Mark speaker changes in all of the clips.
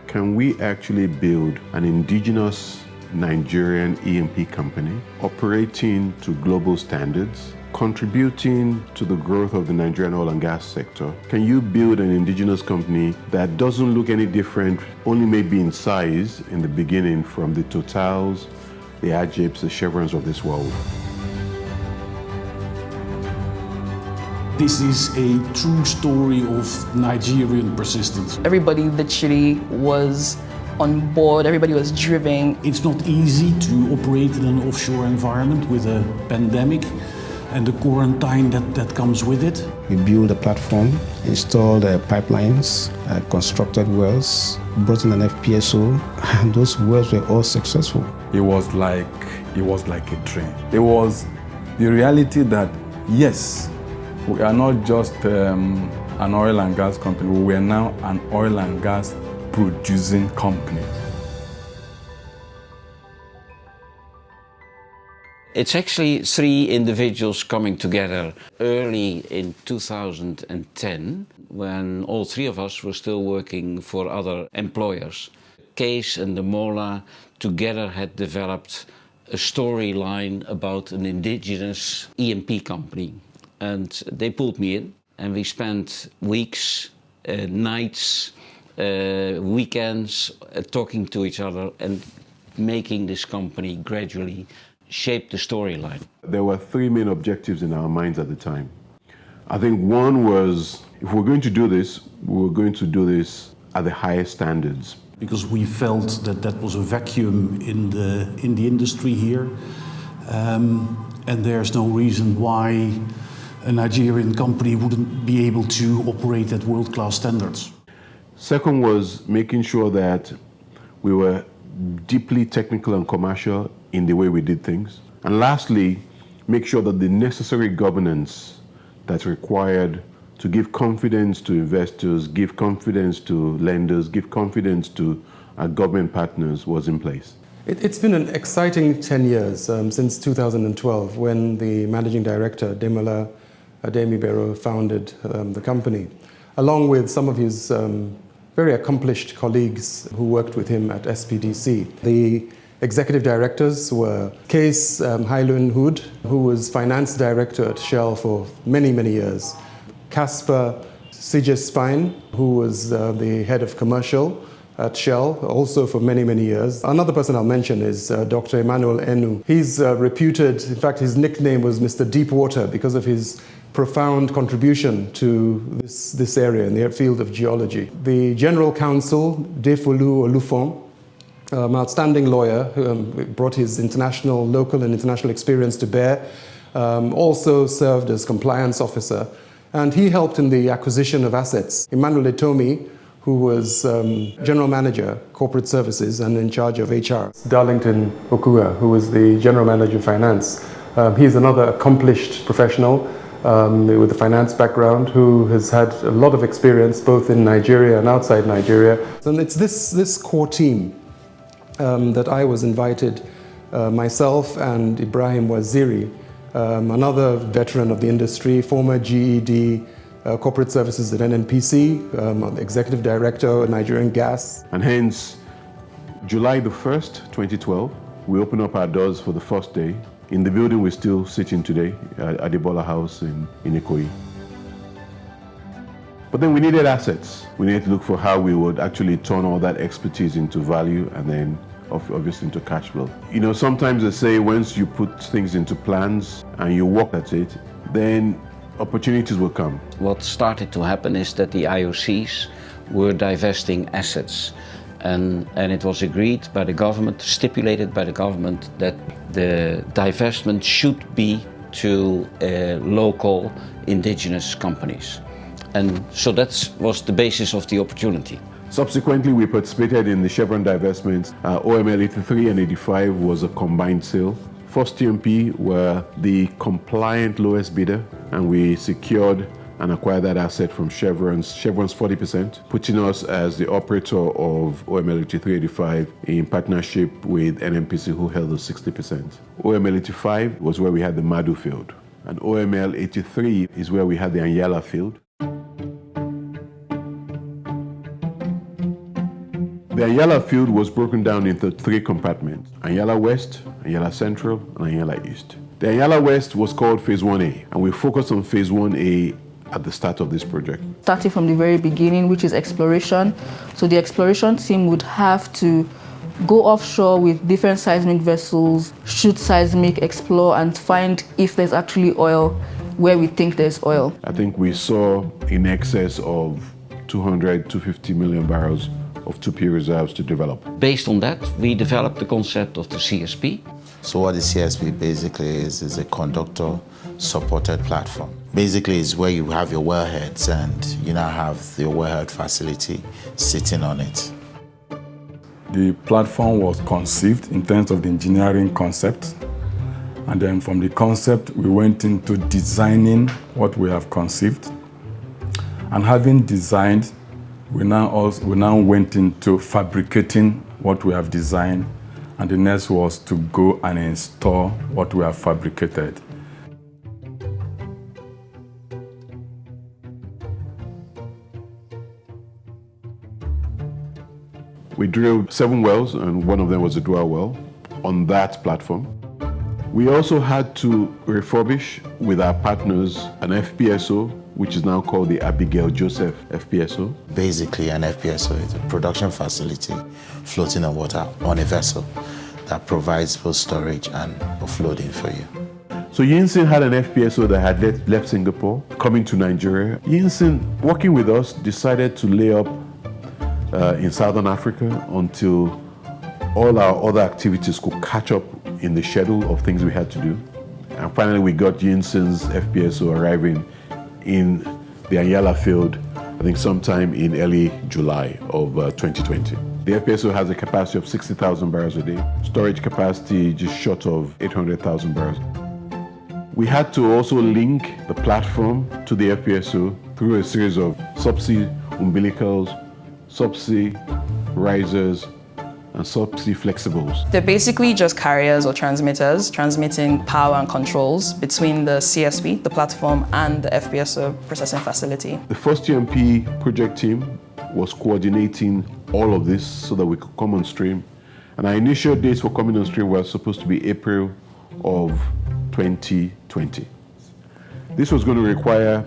Speaker 1: can we actually build an indigenous Nigerian E&P company operating to global standards, contributing to the growth of the Nigerian oil and gas sector? Can you build an indigenous company that doesn't look any different, only maybe in size in the beginning, from the Totals, the Ajibs, the Chevrons of this world?
Speaker 2: This is a true story of Nigerian persistence.
Speaker 3: Everybody literally was on board, everybody was driven.
Speaker 2: It's not easy to operate in an offshore environment with a pandemic and the quarantine that comes with it.
Speaker 4: We built a platform, installed pipelines, constructed wells, brought in an FPSO, and those wells were all successful.
Speaker 5: It was like a dream. It was the reality that, yes, we are not just an oil and gas company, we are now an oil and gas producing company.
Speaker 6: It's actually three individuals coming together early in 2010, when all three of us were still working for other employers. Kees and Demola together had developed a storyline about an indigenous E&P company. And they pulled me in, and we spent weeks, nights, weekends talking to each other and making this company gradually shape the storyline.
Speaker 1: There were three main objectives in our minds at the time. I think one was, if we're going to do this, we're going to do this at the highest standards.
Speaker 2: Because we felt that was a vacuum in the industry here, and there's no reason why a Nigerian company wouldn't be able to operate at world-class standards.
Speaker 1: Second was making sure that we were deeply technical and commercial in the way we did things. And lastly, make sure that the necessary governance that's required to give confidence to investors, give confidence to lenders, give confidence to our government partners was in place.
Speaker 7: It's been an exciting 10 years since 2012, when the managing director, Demola Ademibero, founded the company, along with some of his very accomplished colleagues who worked with him at SPDC. The executive directors were Kees Hailun Hood, who was finance director at Shell for many, many years. Casper Sijes-Spijn, who was the head of commercial at Shell, also for many, many years. Another person I'll mention is Dr. Emmanuel Enu. He's reputed, in fact, his nickname was Mr. Deepwater because of his profound contribution to this area in the field of geology. The General Counsel, Defolu Olufon, an outstanding lawyer who brought his international, local and international experience to bear, also served as compliance officer, and he helped in the acquisition of assets. Emmanuel Etomi, who was General Manager, Corporate Services, and in charge of HR. Darlington Okua, who was the General Manager of Finance. He's another accomplished professional with a finance background who has had a lot of experience both in Nigeria and outside Nigeria. And it's this core team that I was invited, myself and Ibrahim Waziri, another veteran of the industry, former GED Corporate Services at NNPC, Executive Director, Nigerian Gas.
Speaker 1: And hence, July the 1st, 2012, we opened up our doors for the first day in the building we're still sitting today, at the Bola House in Ikoyi. But then we needed assets. We needed to look for how we would actually turn all that expertise into value and then obviously into cash flow. You know, sometimes they say once you put things into plans and you work at it, then opportunities will come.
Speaker 6: What started to happen is that the IOCs were divesting assets. And it was agreed by the government, stipulated by the government, that the divestment should be to local indigenous companies. And so that was the basis of the opportunity.
Speaker 1: Subsequently, we participated in the Chevron divestments. OML 83 and 85 was a combined sale. First TMP were the compliant lowest bidder, and we secured and acquired that asset from Chevron's 40%, putting us as the operator of OML 8385 in partnership with NNPC, who held the 60%. OML 85 was where we had the Madu field, and OML 83 is where we had the Anyala field. The Anyala field was broken down into 3 compartments: Anyala West, Anyala Central, and Anyala East. The Anyala West was called Phase 1A, and we focused on Phase 1A at the start of this project.
Speaker 3: Starting from the very beginning, which is exploration. So the exploration team would have to go offshore with different seismic vessels, shoot seismic, explore, and find if there's actually oil where we think there's oil.
Speaker 1: I think we saw in excess of 200 to 50 million barrels of 2P reserves to develop.
Speaker 6: Based on that, we developed the concept of the CSP.
Speaker 8: So what the CSP basically is a conductor-supported platform. Basically, it's where you have your wellheads and you now have the wellhead facility sitting on it.
Speaker 5: The platform was conceived in terms of the engineering concept, and then from the concept we went into designing what we have conceived, and having designed, we now went into fabricating what we have designed, and the next was to go and install what we have fabricated.
Speaker 1: We drilled 7 wells, and one of them was a dual well on that platform. We also had to refurbish with our partners an FPSO, which is now called the Abigail Joseph FPSO.
Speaker 8: Basically, an FPSO is a production facility floating on water on a vessel that provides both storage and offloading for you.
Speaker 1: So Yinsin had an FPSO that had left Singapore, coming to Nigeria. Yinsin, working with us, decided to lay up in Southern Africa until all our other activities could catch up in the schedule of things we had to do. And finally, we got Yinsin's FPSO arriving in the Anyala field, I think sometime in early July of 2020. The FPSO has a capacity of 60,000 barrels a day, storage capacity just short of 800,000 barrels. We had to also link the platform to the FPSO through a series of subsea umbilicals, subsea risers, and subsea flexibles.
Speaker 3: They're basically just carriers or transmitters transmitting power and controls between the CSP, the platform, and the FPSO processing facility.
Speaker 1: The first TMP project team was coordinating all of this so that we could come on stream. And our initial dates for coming on stream were supposed to be April of 2020. This was going to require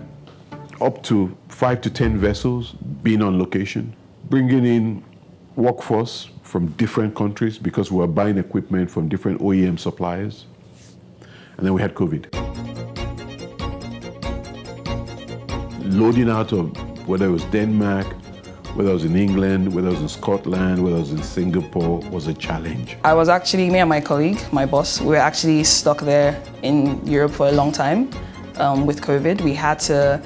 Speaker 1: up to 5 to 10 vessels being on location, bringing in workforce from different countries because we were buying equipment from different OEM suppliers. And then we had COVID. Loading out of whether it was Denmark, whether it was in England, whether it was in Scotland, whether it was in Singapore was a challenge.
Speaker 3: I was actually, me and my colleague, my boss, we were actually stuck there in Europe for a long time with COVID. We had to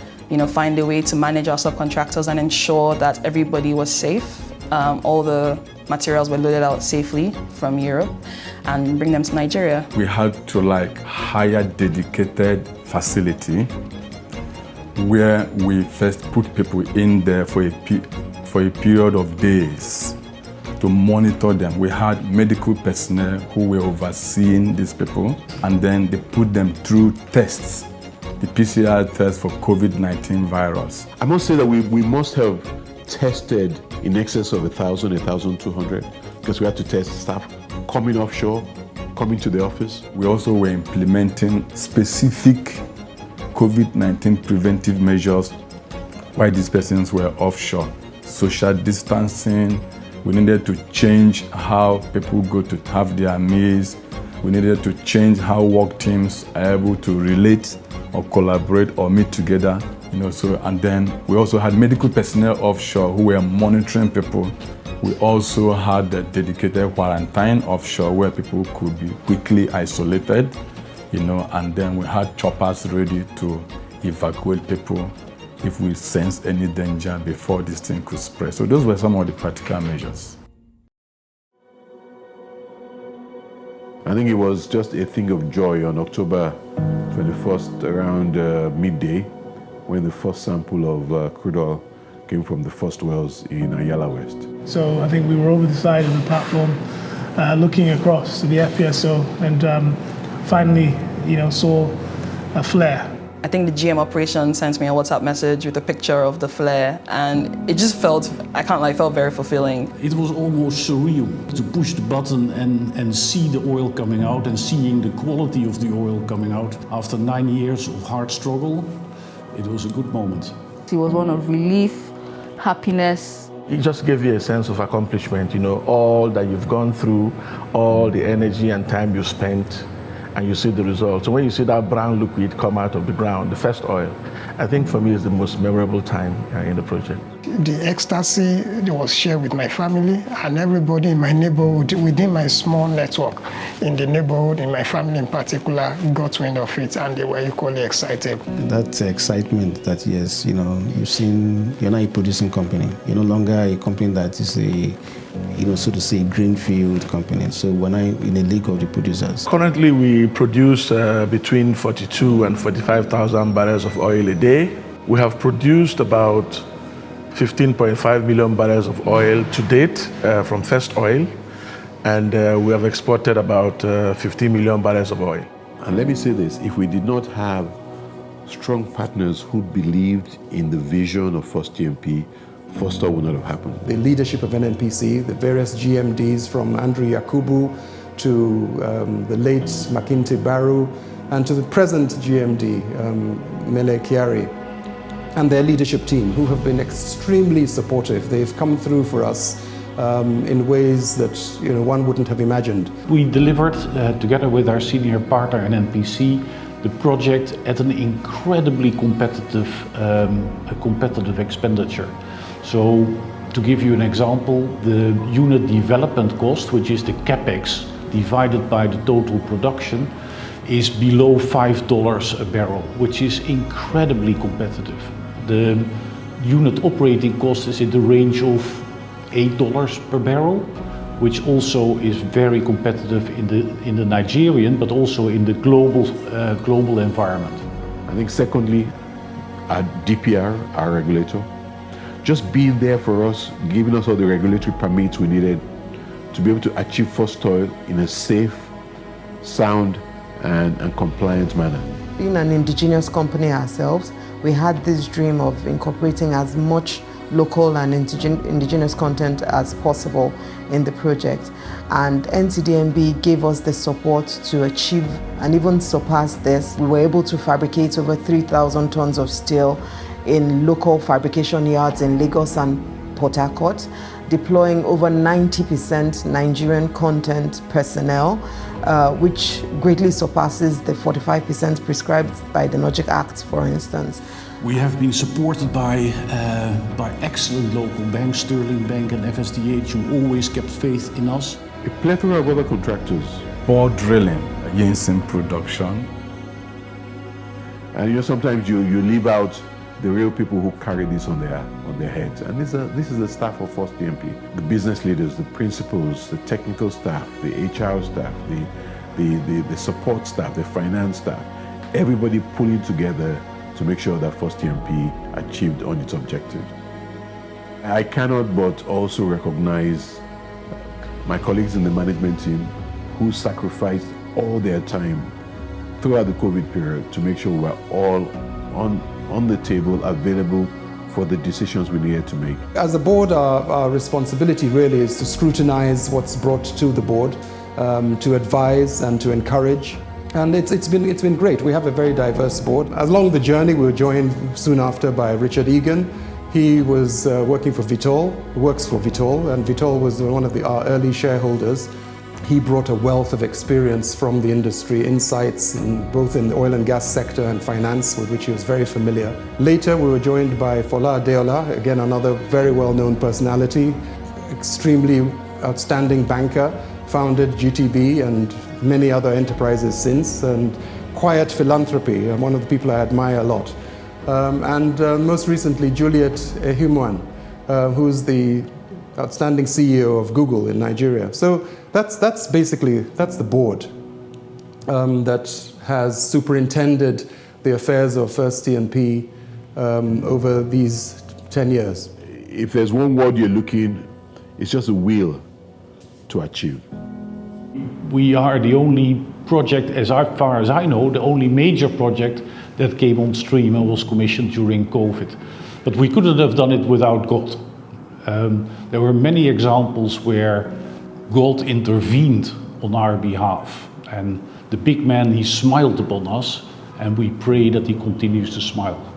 Speaker 3: find a way to manage our subcontractors and ensure that everybody was safe. All the materials were loaded out safely from Europe and bring them to Nigeria.
Speaker 5: We had to hire dedicated facility where we first put people in there for a period of days to monitor them. We had medical personnel who were overseeing these people, and then they put them through tests, the PCR test for COVID-19 virus.
Speaker 1: I must say that we must have tested in excess of 1,000, 1,200, because we had to test staff coming offshore, coming to the office.
Speaker 5: We also were implementing specific COVID-19 preventive measures while these persons were offshore. Social distancing, we needed to change how people go to have their meals. We needed to change how work teams are able to relate or collaborate or meet together. And then we also had medical personnel offshore who were monitoring people. We also had a dedicated quarantine offshore where people could be quickly isolated, and then we had choppers ready to evacuate people if we sense any danger before this thing could spread. So those were some of the practical measures.
Speaker 1: I think it was just a thing of joy on October 21st around midday when the first sample of crude oil came from the first wells in Anyala West.
Speaker 9: So I think we were over the side of the platform looking across to the FPSO and finally saw a flare.
Speaker 3: I think the GM operation sent me a WhatsApp message with a picture of the flare, and it just felt, I can't lie, felt very fulfilling.
Speaker 2: It was almost surreal to push the button and see the oil coming out and seeing the quality of the oil coming out. After 9 years of hard struggle, it was a good moment.
Speaker 10: It was one of relief, happiness.
Speaker 11: It just gave you a sense of accomplishment, all that you've gone through, all the energy and time you spent, and you see the results. So when you see that brown liquid come out of the ground, the first oil, I think for me is the most memorable time in the project.
Speaker 12: The ecstasy was shared with my family and everybody in my neighborhood, within my small network in the neighborhood, in my family in particular, got wind of it and they were equally excited.
Speaker 4: That excitement that, yes, you're not a producing company. You're no longer a company that is so to say, greenfield company. So we're now in a league of the producers.
Speaker 11: Currently, we produce between 42 and 45,000 barrels of oil a day. We have produced about 15.5 million barrels of oil to date from first oil, and we have exported about 15 million barrels of oil.
Speaker 1: And let me say this, if we did not have strong partners who believed in the vision of First TMP, First Oil would not have happened.
Speaker 7: The leadership of NNPC, the various GMDs from Andrew Yakubu to the late Makinte Baru and to the present GMD, Mele Kiari, and their leadership team, who have been extremely supportive. They've come through for us in ways that one wouldn't have imagined.
Speaker 2: We delivered, together with our senior partner NNPC, the project at an incredibly competitive expenditure. So, to give you an example, the unit development cost, which is the capex divided by the total production, is below $5 a barrel, which is incredibly competitive. The unit operating cost is in the range of $8 per barrel, which also is very competitive in the Nigerian, but also in the global environment.
Speaker 1: I think secondly, our DPR, our regulator, just being there for us, giving us all the regulatory permits we needed to be able to achieve First Oil in a safe, sound, and compliant manner.
Speaker 13: Being an indigenous company ourselves, we had this dream of incorporating as much local and indigenous content as possible in the project. And NCDMB gave us the support to achieve and even surpass this. We were able to fabricate over 3,000 tons of steel in local fabrication yards in Lagos and Port Harcourt, deploying over 90% Nigerian content personnel, which greatly surpasses the 45% prescribed by the NOGIC Act, for instance.
Speaker 2: We have been supported by excellent local banks, Sterling Bank and FSDH, who always kept faith in us.
Speaker 1: A plethora of other contractors.
Speaker 5: Bore drilling, Yinsin production.
Speaker 1: And sometimes you leave out the real people who carry this on their heads. And this is the staff of First TMP. The business leaders, the principals, the technical staff, the HR staff, the support staff, the finance staff, everybody pulling together to make sure that First TMP achieved on its objectives. I cannot but also recognize my colleagues in the management team who sacrificed all their time throughout the COVID period to make sure we were all on the table, available for the decisions we needed to make.
Speaker 7: As a board, our responsibility really is to scrutinize what's brought to the board, to advise and to encourage. And it's been great. We have a very diverse board. Along the journey, we were joined soon after by Richard Egan. He was working for Vitol, works for Vitol, and Vitol was one of our early shareholders. He brought a wealth of experience from the industry, insights both in the oil and gas sector and finance, with which he was very familiar. Later, we were joined by Fola Adeola, again another very well-known personality, extremely outstanding banker, founded GTB and many other enterprises since, and quiet philanthropy, one of the people I admire a lot. And most recently, Juliet Ehumwan, who's the outstanding CEO of Google in Nigeria. So that's the board that has superintended the affairs of First TMP over these 10 years.
Speaker 1: If there's one word you're looking, it's just a will to achieve.
Speaker 2: We are the only project, as far as I know, the only major project that came on stream and was commissioned during COVID. But we couldn't have done it without God. There were many examples where God intervened on our behalf. And the big man, he smiled upon us, and we pray that he continues to smile.